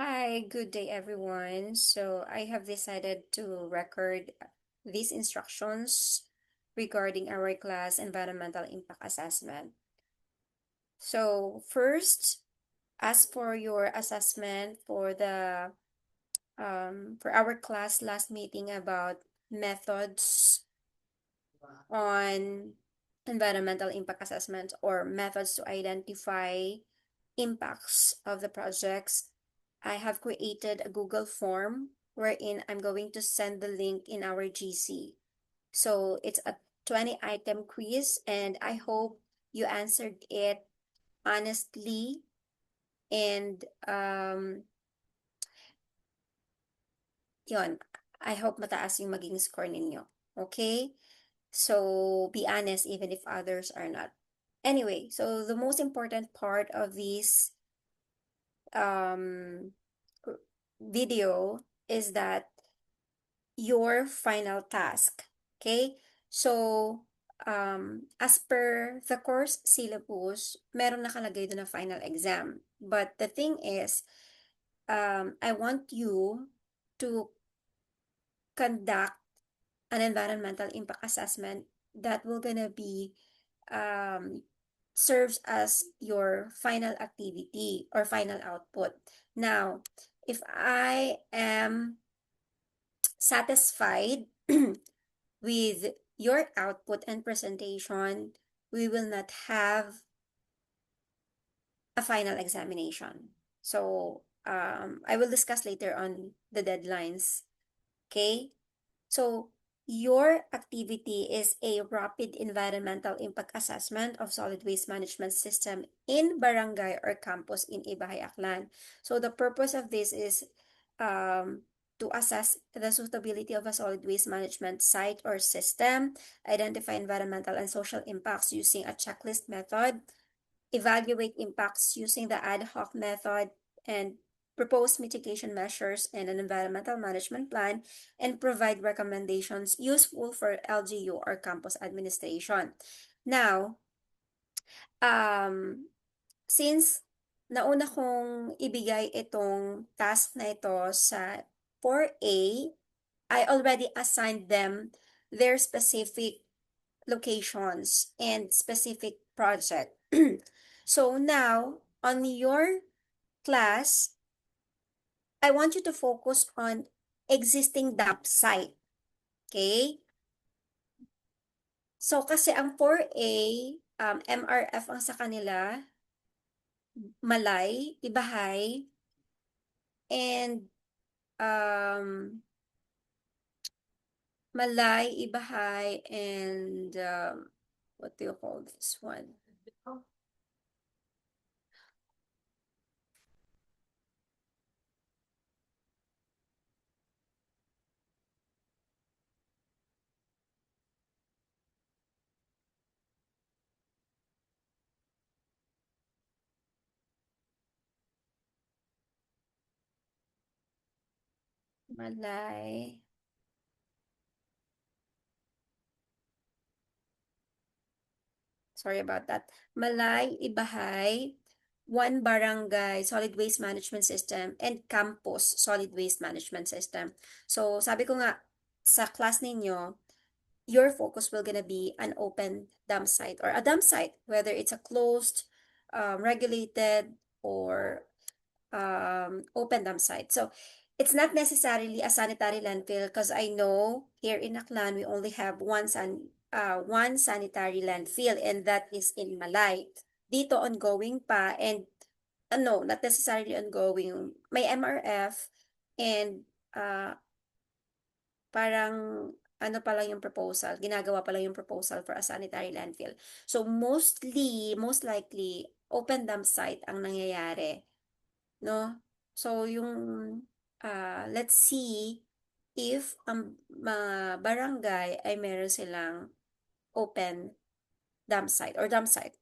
Hi, good day everyone. So I have decided to record these instructions regarding our class environmental impact assessment. So first, as for your assessment for the for our class last meeting about methods on environmental impact assessment or methods to identify impacts of the projects, I have created a Google form wherein I'm going to send the link in our GC. So it's a 20-item quiz, and I hope you answered it honestly and yun, I hope mataas yung maging score ninyo. Okay? So be honest even if others are not. Anyway, so the most important part of this um video is that your final task. Okay? So, as per the course syllabus, meron nakalagay doon na final exam. But the thing is, I want you to conduct an environmental impact assessment that will gonna be um, serves as your final activity or final output. Now, if I am satisfied with your output and presentation, we will not have a final examination. So, I will discuss later on the deadlines. Okay? So, your activity is a rapid environmental impact assessment of solid waste management system in barangay or campus in Ibahay, Aklan. So, the purpose of this is um, to assess the suitability of a solid waste management site or system, identify environmental and social impacts using a checklist method, evaluate impacts using the ad hoc method, and propose mitigation measures and an environmental management plan, and provide recommendations useful for LGU or campus administration. Now, um, since nauna kong ibigay itong task na ito sa 4A, I already assigned them their specific locations and specific project. So now, on your class, I want you to focus on existing dump site. Okay? So, kasi ang 4A, MRF ang sa kanila, Malay, Ibahay, and um, Malay, Ibahay, and what do you call this one? Malay. Sorry about that. Malay, Ibahay, one barangay solid waste management system, and campus solid waste management system. So, sabi ko nga, sa class ninyo, your focus will gonna be an open dump site or a dump site, whether it's a closed, regulated, or open dump site. So, it's not necessarily a sanitary landfill because I know here in Aklan, we only have one sanitary landfill, and that is in Malay. Dito ongoing pa, and no, not necessarily ongoing. May MRF, and uh, parang ano pa lang yung proposal, ginagawa pa lang yung proposal for a sanitary landfill. So most likely, open dump site ang nangyayari, no? So yung let's see if ang mga barangay ay meron silang open dump site or dump site.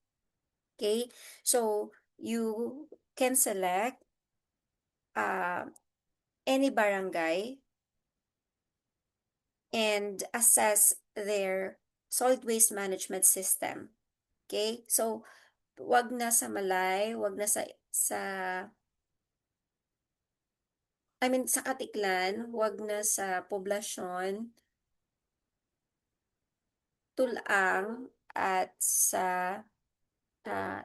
Okay? So you can select uh, any barangay and assess their solid waste management system. Okay? So, wag na sa Malay, wag na sa I mean, sa Katiklan, wag na sa poblasyon, Tulang, at sa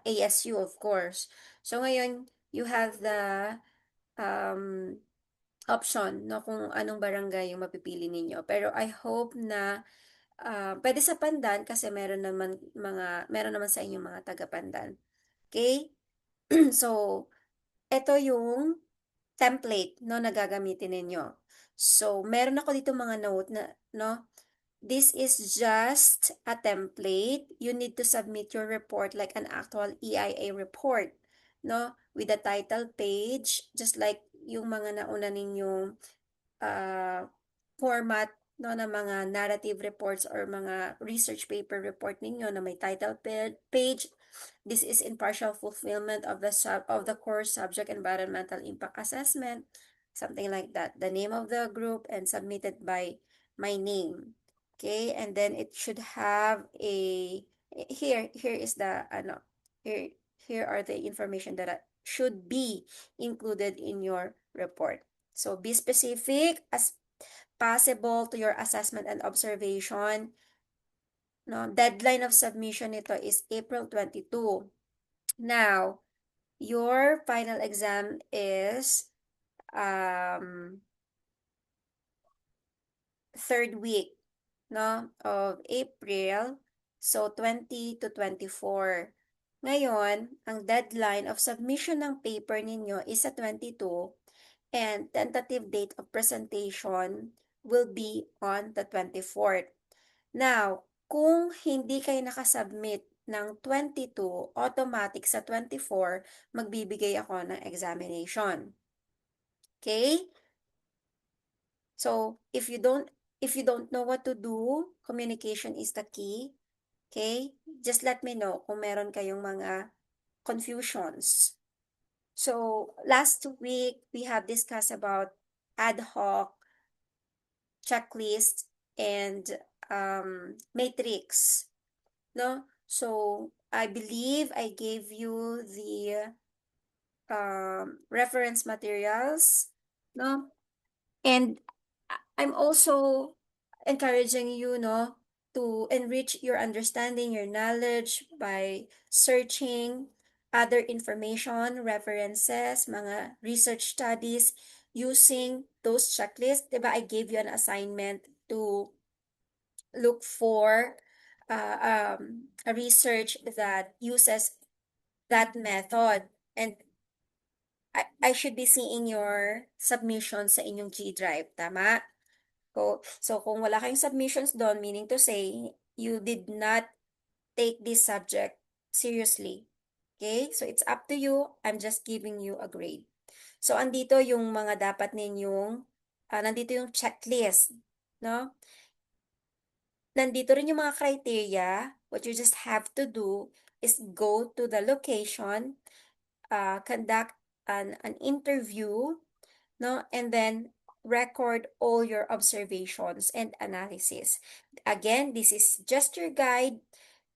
ASU, of course. So ngayon, you have the um, option no kung anong barangay yung mapipili ninyo. Pero I hope na pwede sa Pandan kasi meron naman sa inyo mga taga Pandan. Okay? So, ito yung template no na gagamitin ninyo. So, meron ako dito mga note na no. This is just a template. You need to submit your report like an actual EIA report, no? With the title page, just like yung mga nauna ninyong uh, format no ng mga narrative reports or mga research paper report ninyo na may title page. This is in partial fulfillment of the core subject environmental impact assessment, something like that. The name of the group and submitted by my name. Okay, and then it should have a here is the here here are the information that should be included in your report. So be specific as possible to your assessment and observation. No, deadline of submission nito is April 22. Now, your final exam is um, third week no, of April. So, 20 to 24. Ngayon, ang deadline of submission ng paper ninyo is sa 22 and tentative date of presentation will be on the 24th. Now, kung hindi kayo nakasubmit ng 22, automatic sa 24, magbibigay ako ng examination. Okay? So, if you don't know what to do, communication is the key. Okay? Just let me know kung meron kayong mga confusions. So, last week, we have discussed about ad hoc, checklist, and matrix. No? So, I believe I gave you the reference materials. No? And I'm also encouraging you, no, to enrich your understanding, your knowledge by searching other information, references, mga research studies, using those checklists. Diba, I gave you an assignment to look for a research that uses that method. And I should be seeing your submission sa inyong G Drive, tama? So kung wala kayong submissions doon, meaning to say, you did not take this subject seriously. Okay? So it's up to you. I'm just giving you a grade. So andito yung mga dapat ninyong, nandito yung checklist, no? Nandito rin yung mga criteria. What you just have to do is go to the location, conduct an interview, no? And then record all your observations and analysis. Again, this is just your guide.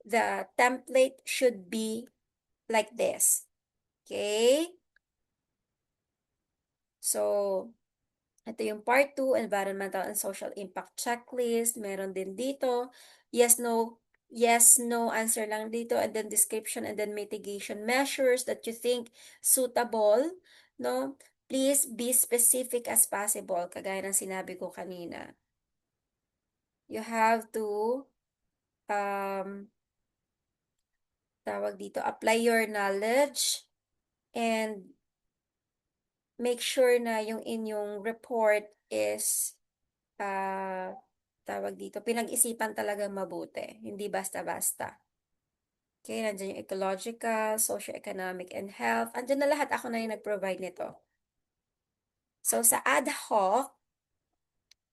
The template should be like this. Okay? So, ito yung part 2, environmental and social impact checklist. Meron din dito. Yes, no answer lang dito. And then description and then mitigation measures that you think suitable. No? Please be specific as possible. Kagaya ng sinabi ko kanina. You have to, um, tawag dito, apply your knowledge and make sure na yung inyong report is tawag dito, pinag-isipan talagang mabuti, hindi basta-basta. Okay, nandiyan yung ecological, socio-economic, and health. Andiyan na lahat, ako na yung nag-provide nito. So, sa ad hoc,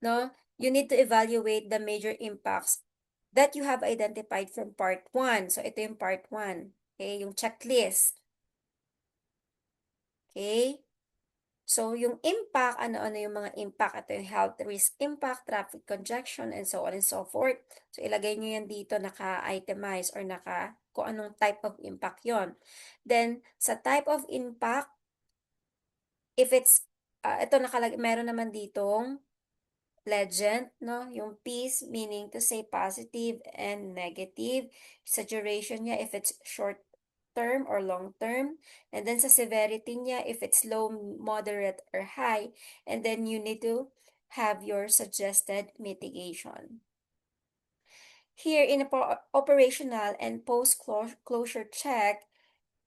no, you need to evaluate the major impacts that you have identified from part 1. So, ito yung part 1. Okay, yung checklist. Okay? So, yung impact, ano-ano yung mga impact? Ito yung health risk impact, traffic congestion, and so on and so forth. So, ilagay nyo yan dito, naka-itemize or kung anong type of impact yon. Then, sa type of impact, if it's ito meron naman ditong legend, no? Yung peace, meaning to say positive and negative. Sa duration niya, if it's short term or long term. And then sa severity niya, if it's low, moderate, or high. And then you need to have your suggested mitigation. Here in a operational and post-closure check,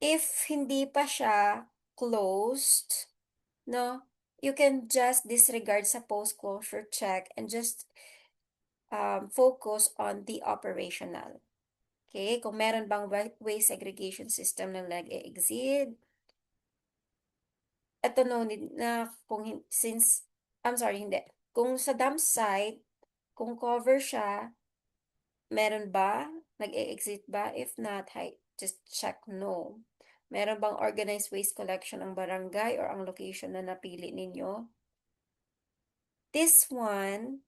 if hindi pa siya closed, no, you can just disregard sa post-closure check and just focus on the operational. Okay, kung meron bang waste segregation system na nag-exist, eto no need na since, I'm sorry, hindi. Kung sa dump site, kung cover siya, meron ba? Nag-exist ba? If not, just check no. Meron bang organized waste collection ang barangay or ang location na napili ninyo? This one,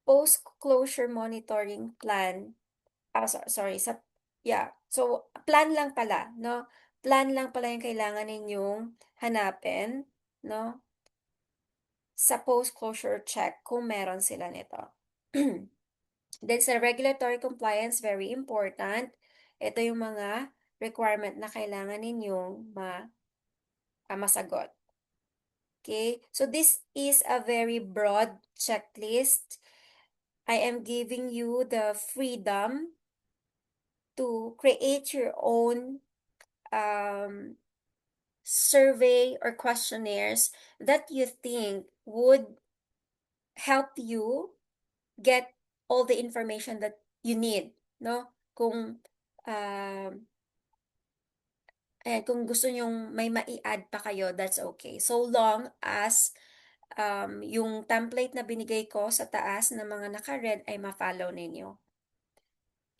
post-closure monitoring plan. Sorry, yeah. So, plan lang pala, no? Plan lang pala yung kailangan ninyong hanapin, no? Sa post-closure check kung meron sila nito. Then sa regulatory compliance, very important. Ito yung mga requirement na kailangan ninyong masagot. Okay? So this is a very broad checklist. I am giving you the freedom to create your own survey or questionnaires that you think would help you get all the information that you need, no? Um, kung gusto nyong may mai-add pa kayo, that's okay. So long as yung template na binigay ko sa taas na mga naka-red ay ma-follow ninyo.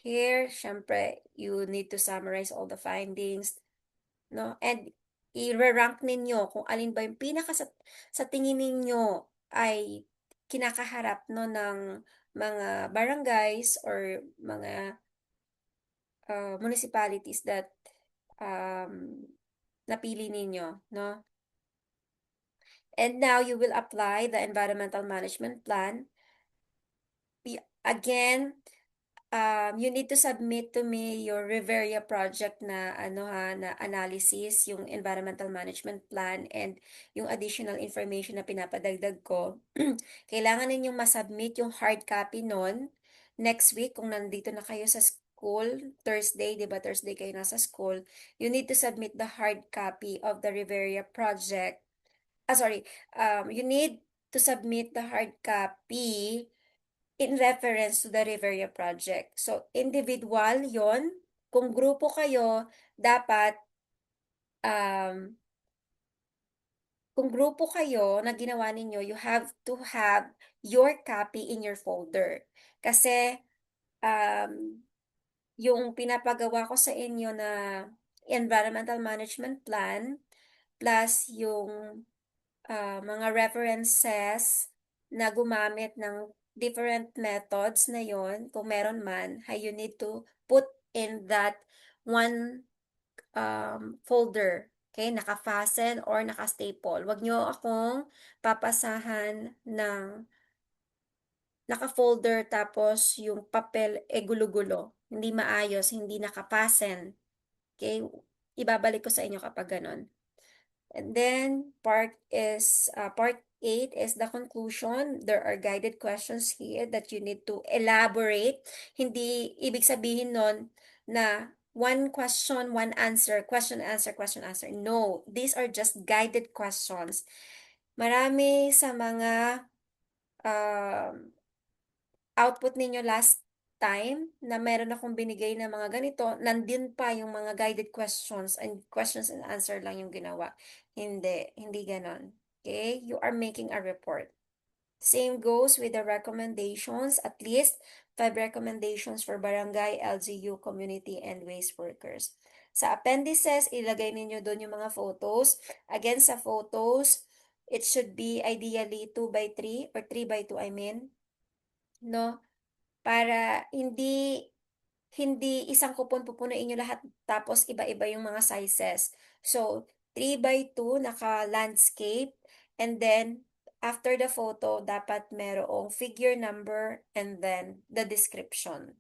Here, syempre, you need to summarize all the findings, no? And i-rank ninyo kung alin ba yung sa tingin ninyo ay kinakaharap no ng mga barangays or mga municipalities that um, napili ninyo, no? And now you will apply the environmental management plan. Again, you need to submit to me your Riveria project na na analysis, yung environmental management plan and yung additional information na pinapadagdag ko. Kailangan ninyong masubmit yung hard copy nun next week kung nandito na kayo sa school, Thursday, 'di ba? Thursday kayo nasa school. You need to submit the hard copy of the Riveria project. You need to submit the hard copy in reference to the Riveria project. So, individual yon. Kung grupo kayo, dapat, um, kung grupo kayo na ginawa ninyo, you have to have your copy in your folder. Kasi, um, yung pinapagawa ko sa inyo na environmental management plan, plus yung mga references na gumamit ng different methods na yon, kung meron man, you need to put in that one folder. Okay, naka-fasten or naka-staple. Huwag nyo akong papasahan ng naka-folder tapos yung papel gulo-gulo. Hindi maayos, hindi naka-fasten. Okay, ibabalik ko sa inyo kapag ganon. And then part 8 is the conclusion. There are guided questions here that you need to elaborate. Hindi ibig sabihin nun na one question, one answer, question, answer, question, answer. No, these are just guided questions. Marami sa mga um, output ninyo last time na meron akong binigay na mga ganito, nandun pa yung mga guided questions and answer lang yung ginawa. Hindi ganon. Okay? You are making a report. Same goes with the recommendations, at least 5 recommendations for barangay, LGU, community, and waste workers. Sa appendices, ilagay ninyo doon yung mga photos. Again, sa photos, it should be ideally 2 by 3 or 3 by 2, I mean. No? Para hindi isang kupon pupunuin nyo lahat tapos iba-iba yung mga sizes. So, 3x2, naka-landscape, and then after the photo, dapat merong figure number and then the description.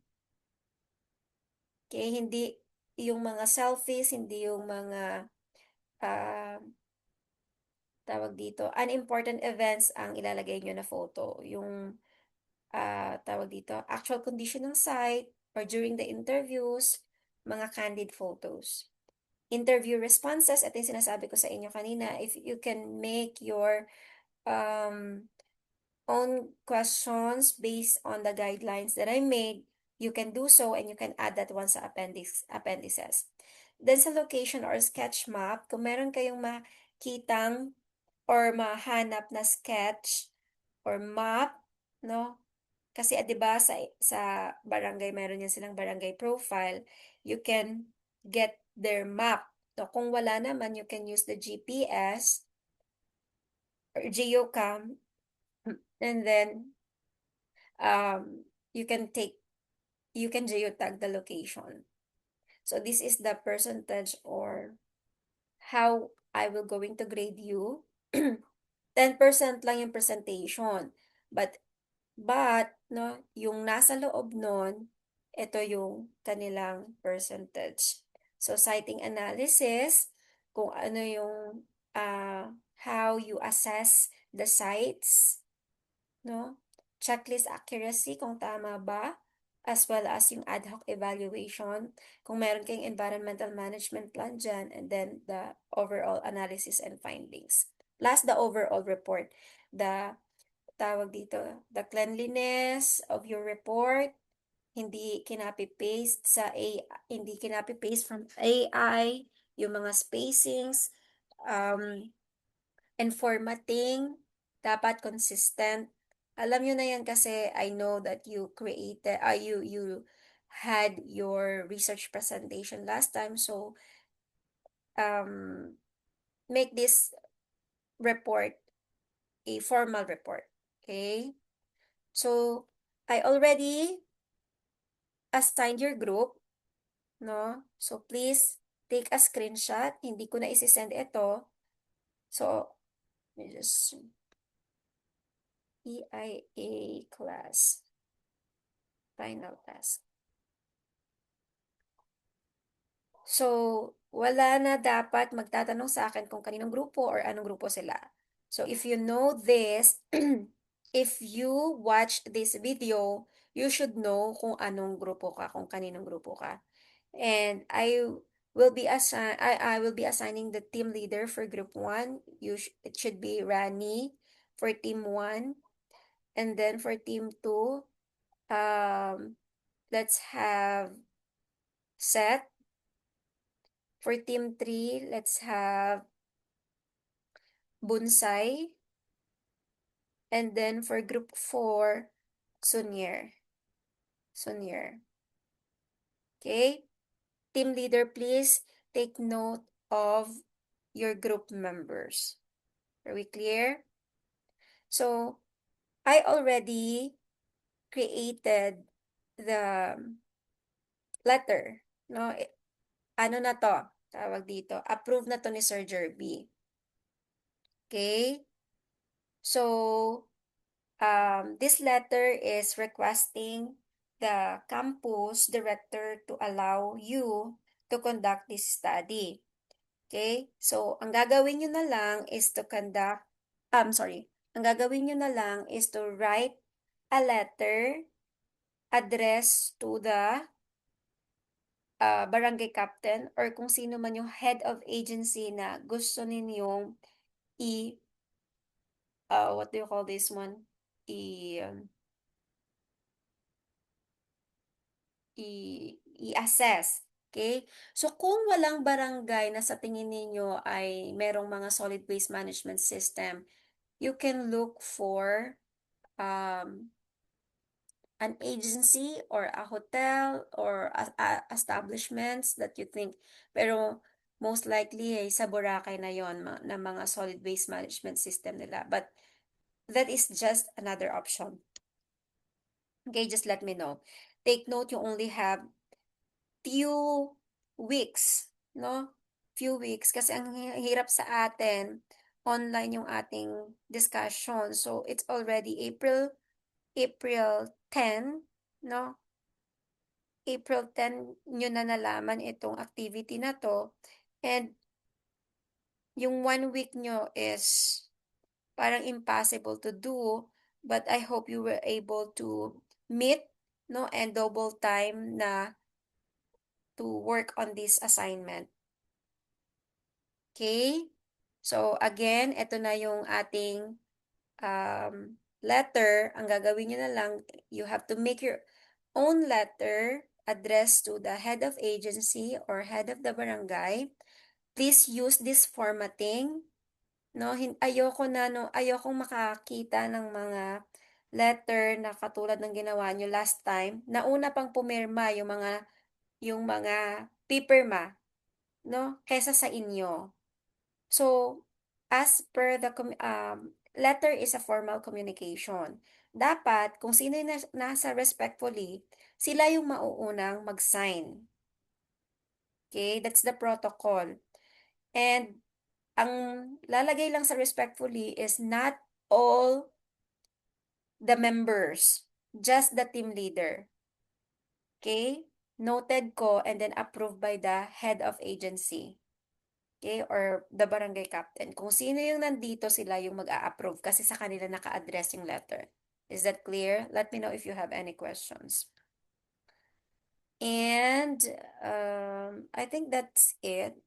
Okay, hindi yung mga selfies, hindi yung mga ah, tawag dito, unimportant events ang ilalagay nyo na photo. Yung tawag dito, actual condition ng site or during the interviews, mga candid photos. Interview responses, ito yung sinasabi ko sa inyo kanina, if you can make your um, own questions based on the guidelines that I made, you can do so and you can add that one sa appendices. Then sa location or sketch map, kung meron kayong makitang or mahanap na sketch or map, no? Kasi 'di ba sa barangay meron yan silang barangay profile, you can get their map. So kung wala naman, you can use the GPS or geocam and then you can geotag the location. So this is the percentage or how I will going to grade you. 10% lang yung presentation. But no, yung nasa loob nun, ito yung kanilang percentage. So citing analysis, kung ano yung how you assess the sites, no? Checklist accuracy, kung tama ba, as well as yung ad hoc evaluation, kung meron kayong environmental management plan dyan, and then the overall analysis and findings. Plus the overall report, the tawag dito, the cleanliness of your report, hindi kinapi-paste hindi kinapi-paste from AI, yung mga spacings, um, and formatting, dapat consistent. Alam nyo na yan kasi I know that you created, you had your research presentation last time, so um, make this report a formal report. Okay? So, I already assigned your group, no? So, please take a screenshot. Hindi ko na isi-send ito. So, let me just EIA class final task. So, wala na dapat magtatanong sa akin kung kaninong grupo or anong grupo sila. So, if you know this, if you watch this video, you should know kung anong grupo ka, kung kaninong grupo ka. And I will be assigning the team leader for group 1. It should be Rani for team 1. And then for team 2, let's have Seth. For team 3, let's have Bunsay. And then for group 4, Sunyer. Sunyer. Okay? Team leader, please take note of your group members. Are we clear? So, I already created the letter. No? Ano na to? Tawag dito. Approve na to ni Sir Jerby. Okay? So, this letter is requesting the campus director to allow you to conduct this study. Okay? So, ang gagawin nyo na lang is to ang gagawin nyo na lang is to write a letter addressed to the barangay captain or kung sino man yung head of agency na gusto ninyong what do you call this one? I, um, i-assess. Okay? So, kung walang barangay na sa tingin ninyo ay merong mga solid waste management system, you can look for um, an agency or a hotel or establishments that you think. Pero most likely ay sa Boracay na yon na mga solid waste management system nila. But that is just another option. Okay, just let me know. Take note, you only have few weeks, no? few weeks kasi ang hirap sa atin, online yung ating discussion. So, it's already April 10, no? April 10 nyo na nalaman itong activity na to. And yung 1 week nyo is parang impossible to do. But I hope you were able to meet, no, and double time na to work on this assignment. Okay? So, again, ito na yung ating letter. Ang gagawin nyo na lang, you have to make your own letter addressed to the head of agency or head of the barangay. Please use this formatting. No, ayoko na, no, ayokong makakita ng mga letter na katulad ng ginawa nyo last time. Nauna pang pumirma yung mga pipirma, no, kesa sa inyo. So, as per the letter is a formal communication. Dapat, kung sino yung nasa respectfully, sila yung mauunang mag-sign. Okay? That's the protocol. And, ang lalagay lang sa respectfully is not all the members, just the team leader. Okay? Noted ko and then approved by the head of agency. Okay, or the barangay captain. Kung sino yung nandito, sila yung mag-a-approve kasi sa kanila naka-address yung letter. Is that clear? Let me know if you have any questions. And I think that's it.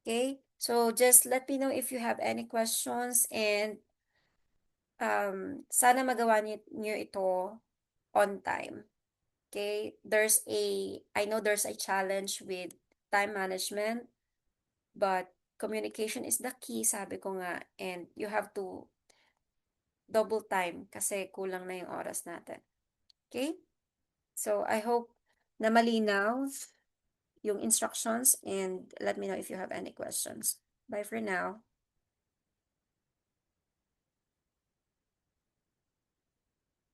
Okay, so just let me know if you have any questions and sana magawa niyo ito on time. Okay, I know there's a challenge with time management. But communication is the key, sabi ko nga, and you have to double time kasi kulang na yung oras natin. Okay? So, I hope na malinaw yung instructions and let me know if you have any questions. Bye for now.